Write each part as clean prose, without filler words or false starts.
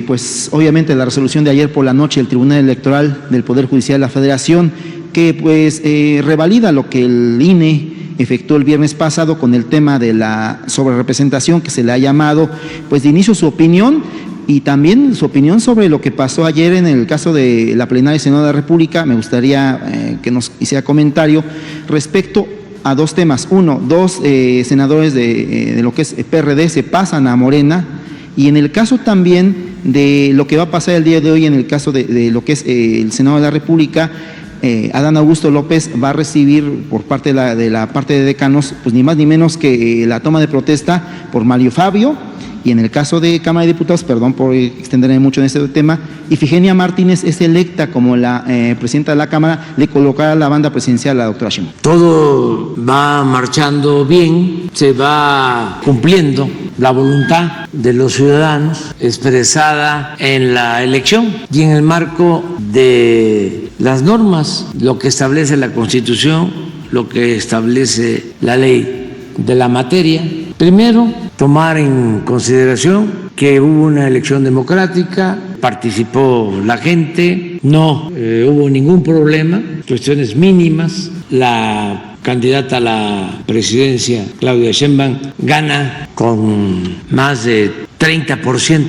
Pues obviamente la resolución de ayer por la noche del Tribunal Electoral del Poder Judicial de la Federación, que pues revalida lo que el INE efectuó el viernes pasado con el tema de la sobrerepresentación, que se le ha llamado pues de inicio su opinión, y también su opinión sobre lo que pasó ayer en el caso de la plenaria del Senado de la República. Me gustaría que nos hiciera comentario respecto a dos temas. Uno, dos senadores de lo que es PRD se pasan a Morena, y en el caso también de lo que va a pasar el día de hoy en el caso de lo que es el Senado de la República, Adán Augusto López va a recibir por parte de la parte de decanos, pues ni más ni menos que la toma de protesta por Mario Fabio, y en el caso de Cámara de Diputados, perdón por extenderme mucho en este tema, Ifigenia Martínez es electa como la presidenta de la Cámara, le colocará la banda presidencial a la doctora Sheinbaum. Todo va marchando bien, se va cumpliendo la voluntad de los ciudadanos expresada en la elección y en el marco de las normas, lo que establece la Constitución, lo que establece la ley de la materia. Primero, tomar en consideración que hubo una elección democrática, participó la gente, no hubo ningún problema, cuestiones mínimas. La candidata a la presidencia, Claudia Sheinbaum, gana con más de 30%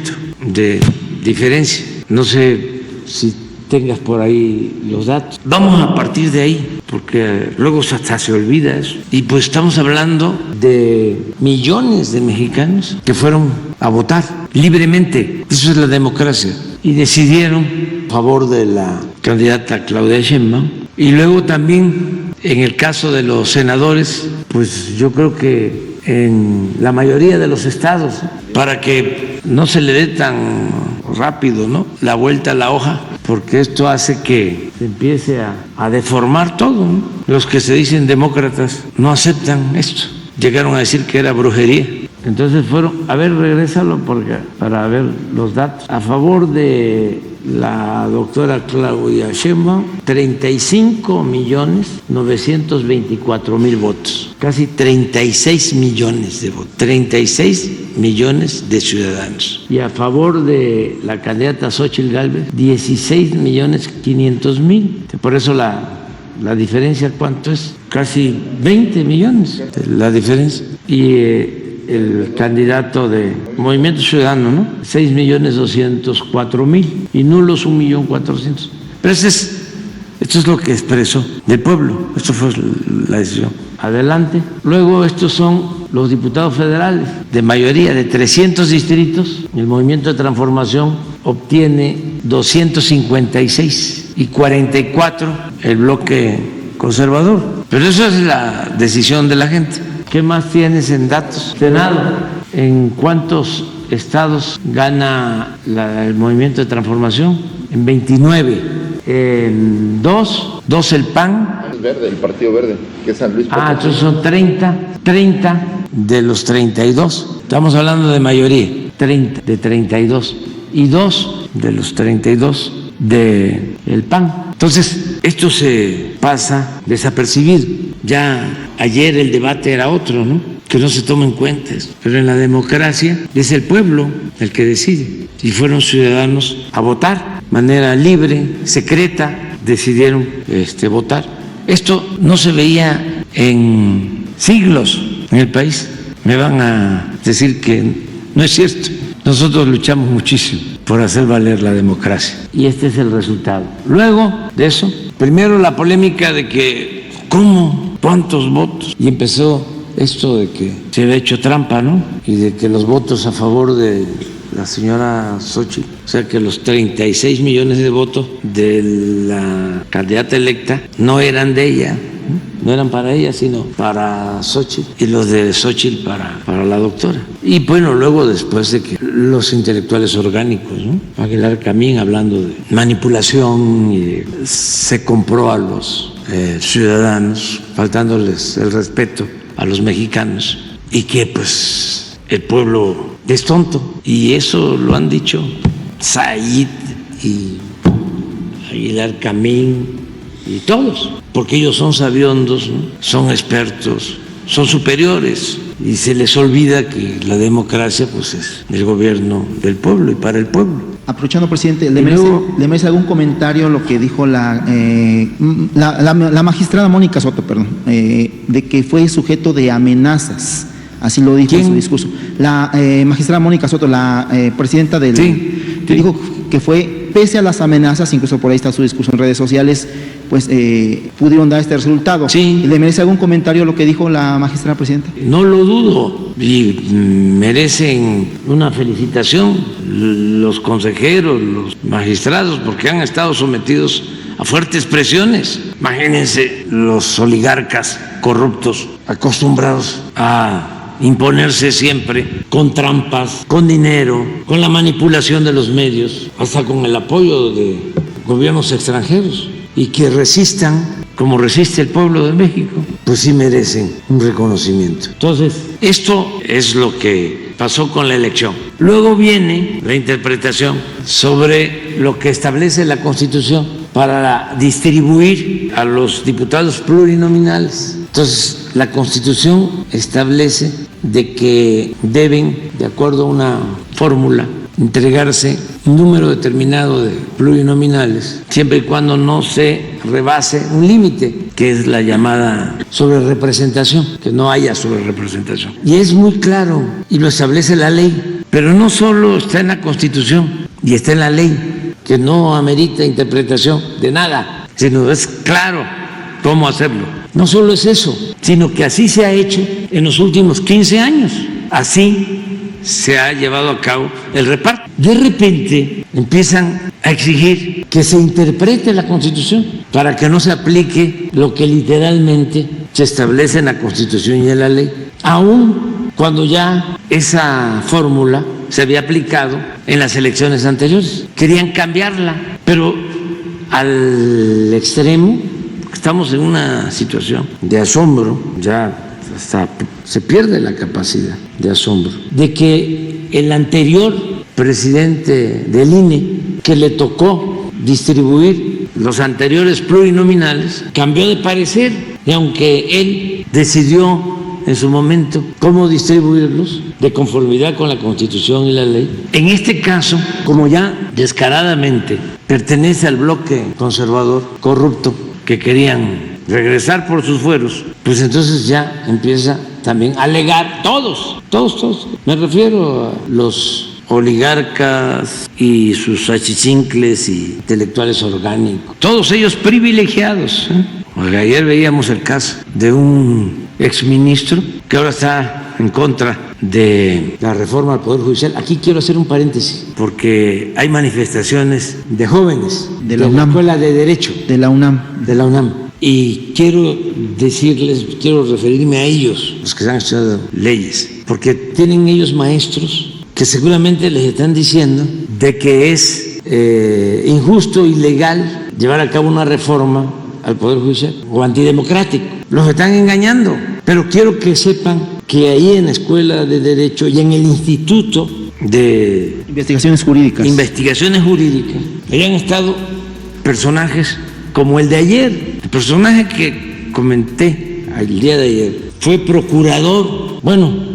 de diferencia. No sé si tengas por ahí los datos. Vamos a partir de ahí, porque luego hasta se olvida eso. Y pues estamos hablando de millones de mexicanos que fueron a votar libremente. Eso es la democracia. Y decidieron a favor de la candidata Claudia Sheinbaum. Y luego también, en el caso de los senadores, pues yo creo que en la mayoría de los estados, para que no se le dé tan rápido, ¿no?, la vuelta a la hoja, porque esto hace que se empiece a deformar todo, ¿no? Los que se dicen demócratas no aceptan esto. Llegaron a decir que era brujería. Entonces fueron, a ver, regrésalo para ver los datos. A favor de la doctora Claudia Sheinbaum, 35.924.000 votos, casi 36 millones de votos, 36 millones de ciudadanos. Y a favor de la candidata Xóchitl Gálvez, 16.500.000. Por eso la diferencia, ¿cuánto es? Casi 20 millones la diferencia. Y el candidato de Movimiento Ciudadano, ¿no?, 6.204.000, y nulos 1.400.000. Pero esto es lo que expresó del pueblo. Esto fue la decisión. Adelante. Luego estos son los diputados federales de mayoría de 300 distritos. El Movimiento de Transformación obtiene 256 y 44 el bloque conservador. Pero eso es la decisión de la gente. ¿Qué más tienes en datos? Senado, ¿en cuántos estados gana el Movimiento de Transformación? En 29. En 2 el PAN. Es verde, el Partido Verde, que es San Luis Potosí. Entonces son 30 de los 32. Estamos hablando de mayoría, 30 de 32. Y 2 de los 32 del PAN. Entonces, esto se pasa desapercibido. Ya ayer el debate era otro, ¿no?, que no se toma en cuenta eso. Pero en la democracia es el pueblo el que decide. Y fueron ciudadanos a votar de manera libre, secreta, decidieron votar. Esto no se veía en siglos en el país. Me van a decir que no es cierto. Nosotros luchamos muchísimo por hacer valer la democracia. Y este es el resultado. Luego de eso, primero la polémica de que, ¿cómo? ¿Cuántos votos? Y empezó esto de que se había hecho trampa, ¿no? Y de que los votos a favor de la señora Xóchitl, o sea que los 36 millones de votos de la candidata electa no eran de ella, no eran para ella, sino para Xóchitl, y los de Xóchitl para la doctora. Y bueno, luego después de que los intelectuales orgánicos, ¿no?, Aguilar Camín, hablando de manipulación y se compró a los ciudadanos, faltándoles el respeto a los mexicanos, y que pues el pueblo es tonto, y eso lo han dicho Said y Aguilar Camín y todos, porque ellos son sabiondos, ¿no?, son expertos, son superiores, y se les olvida que la democracia pues es el gobierno del pueblo y para el pueblo. Aprovechando, presidente, ¿le luego, merece algún comentario lo que dijo la magistrada Mónica Soto, de que fue sujeto de amenazas? Así lo dijo en su discurso. La magistrada Mónica Soto, la presidenta del... Sí. Dijo que fue, pese a las amenazas, incluso por ahí está su discurso en redes sociales, pues pudieron dar este resultado. Sí. ¿Le merece algún comentario lo que dijo la magistrada presidenta? No lo dudo, y merecen una felicitación los consejeros, los magistrados, porque han estado sometidos a fuertes presiones. Imagínense los oligarcas corruptos acostumbrados a imponerse siempre con trampas, con dinero, con la manipulación de los medios, hasta con el apoyo de gobiernos extranjeros, y que resistan como resiste el pueblo de México, pues sí merecen un reconocimiento. Entonces, esto es lo que pasó con la elección. Luego viene la interpretación sobre lo que establece la Constitución para distribuir a los diputados plurinominales. Entonces, la Constitución establece de que deben, de acuerdo a una fórmula, entregarse un número determinado de plurinominales, siempre y cuando no se rebase un límite, que es la llamada sobrerepresentación, que no haya sobrerepresentación. Y es muy claro, y lo establece la ley, pero no solo está en la Constitución y está en la ley, que no amerita interpretación de nada, sino es claro cómo hacerlo. No solo es eso, sino que así se ha hecho en los últimos 15 años. Así se ha llevado a cabo el reparto. De repente empiezan a exigir que se interprete la Constitución para que no se aplique lo que literalmente se establece en la Constitución y en la ley, aun cuando ya esa fórmula se había aplicado en las elecciones anteriores. Querían cambiarla, pero al extremo. Estamos en una situación de asombro, ya hasta se pierde la capacidad de asombro, de que el anterior presidente del INE, que le tocó distribuir los anteriores plurinominales, cambió de parecer, y aunque él decidió en su momento cómo distribuirlos de conformidad con la Constitución y la ley, en este caso, como ya descaradamente pertenece al bloque conservador corrupto, que querían regresar por sus fueros, pues entonces ya empieza también a alegar todos, me refiero a los oligarcas y sus achichincles y intelectuales orgánicos, todos ellos privilegiados. Ayer veíamos el caso de un exministro que ahora está en contra de la reforma al Poder Judicial. Aquí quiero hacer un paréntesis, porque hay manifestaciones de jóvenes de la Escuela de Derecho de la UNAM. Y quiero decirles, quiero referirme a ellos, los que han estudiado leyes, porque tienen ellos maestros que seguramente les están diciendo de que es injusto, ilegal llevar a cabo una reforma al Poder Judicial o antidemocrático. Los están engañando, pero quiero que sepan que ahí en la Escuela de Derecho y en el Instituto de Investigaciones Jurídicas, ahí han estado personajes como el de ayer. El personaje que comenté el día de ayer fue procurador,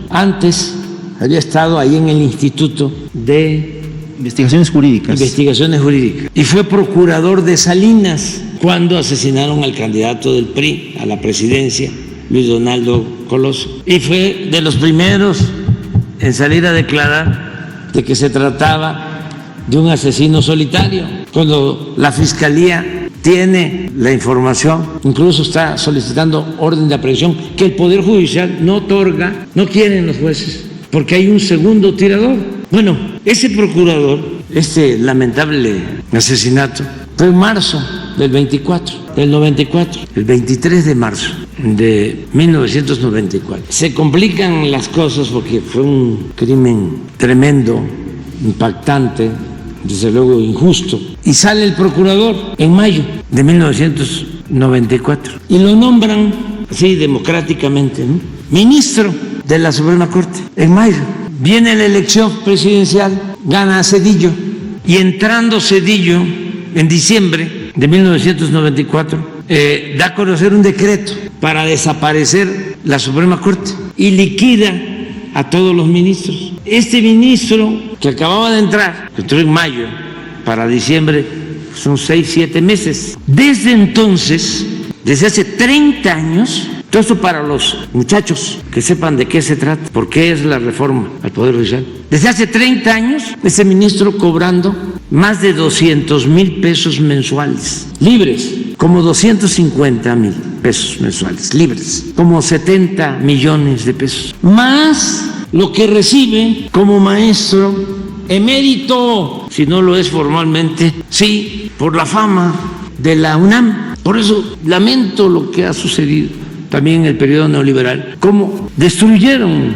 antes había estado ahí en el Instituto de Investigaciones Jurídicas, y fue procurador de Salinas cuando asesinaron al candidato del PRI a la presidencia, Luis Donaldo Colosio, y fue de los primeros en salir a declarar de que se trataba de un asesino solitario, cuando la Fiscalía tiene la información, incluso está solicitando orden de aprehensión que el Poder Judicial no otorga, no quieren los jueces, porque hay un segundo tirador. Ese procurador, este lamentable asesinato, fue en marzo del 94, el 23 de marzo de 1994. Se complican las cosas porque fue un crimen tremendo, impactante, desde luego injusto, y sale el procurador en mayo de 1994 y lo nombran así democráticamente, ministro de la Suprema Corte en mayo. Viene la elección presidencial, gana Zedillo, y entrando Zedillo en diciembre de 1994 da a conocer un decreto para desaparecer la Suprema Corte y liquida a todos los ministros. este ministro que acababa de entrar, que entró en mayo, para diciembre, son 6, 7 meses. Desde entonces, desde hace 30 años, todo esto para los muchachos que sepan de qué se trata, por qué es la reforma al Poder Judicial. Desde hace 30 años, ese ministro cobrando más de 200,000 pesos mensuales, libres, como 250,000 pesos mensuales, libres, como 70 millones de pesos, más lo que recibe como maestro emérito, si no lo es formalmente, sí, por la fama de la UNAM. Por eso lamento lo que ha sucedido también en el periodo neoliberal, cómo destruyeron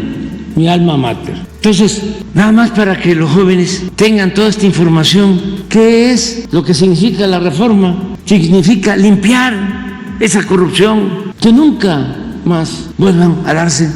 mi alma mater. Entonces, nada más para que los jóvenes tengan toda esta información, ¿qué es lo que significa la reforma? Significa limpiar esa corrupción, que nunca más vuelvan a darse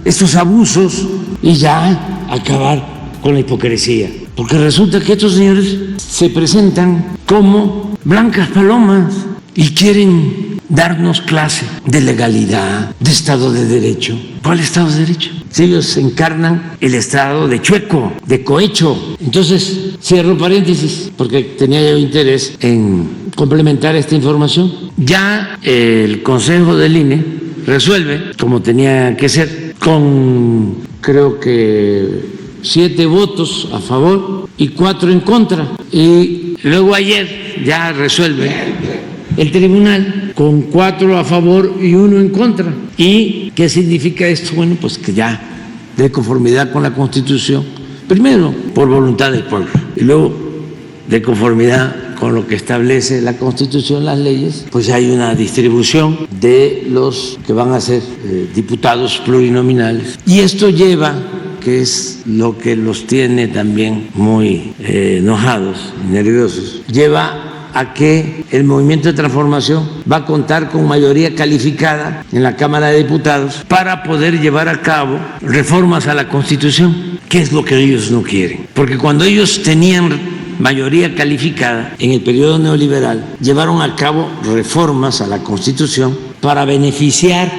estos abusos y ya acabar con la hipocresía. Porque resulta que estos señores se presentan como blancas palomas y quieren darnos clase de legalidad, de Estado de Derecho. ¿Cuál Estado de Derecho? Si ellos encarnan el Estado de chueco, de cohecho. Entonces, cierro paréntesis, porque tenía yo interés en complementar esta información. Ya el Consejo del INE resuelve, como tenía que ser, con creo que 7 votos a favor y 4 en contra. Y luego ayer ya resuelve el tribunal con 4 a favor y 1 en contra. ¿Y qué significa esto? Bueno, pues que ya de conformidad con la Constitución, primero por voluntad del pueblo y luego de conformidad con lo que establece la Constitución, las leyes, pues hay una distribución de los que van a ser diputados plurinominales. Y esto lleva, que es lo que los tiene también muy enojados y nerviosos, lleva a que el Movimiento de Transformación va a contar con mayoría calificada en la Cámara de Diputados para poder llevar a cabo reformas a la Constitución, que es lo que ellos no quieren. Porque cuando ellos tenían mayoría calificada en el periodo neoliberal, llevaron a cabo reformas a la Constitución para beneficiar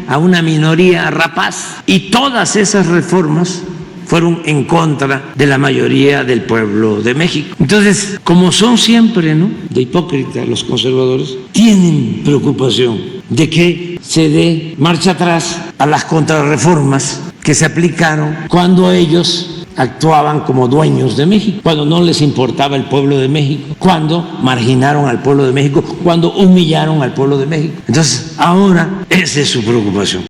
a una minoría rapaz, y todas esas reformas fueron en contra de la mayoría del pueblo de México. Entonces, como son siempre, ¿no?, de hipócritas los conservadores, tienen preocupación de que se dé marcha atrás a las contrarreformas que se aplicaron cuando ellos actuaban como dueños de México, cuando no les importaba el pueblo de México, cuando marginaron al pueblo de México, cuando humillaron al pueblo de México. Entonces, ahora esa es su preocupación.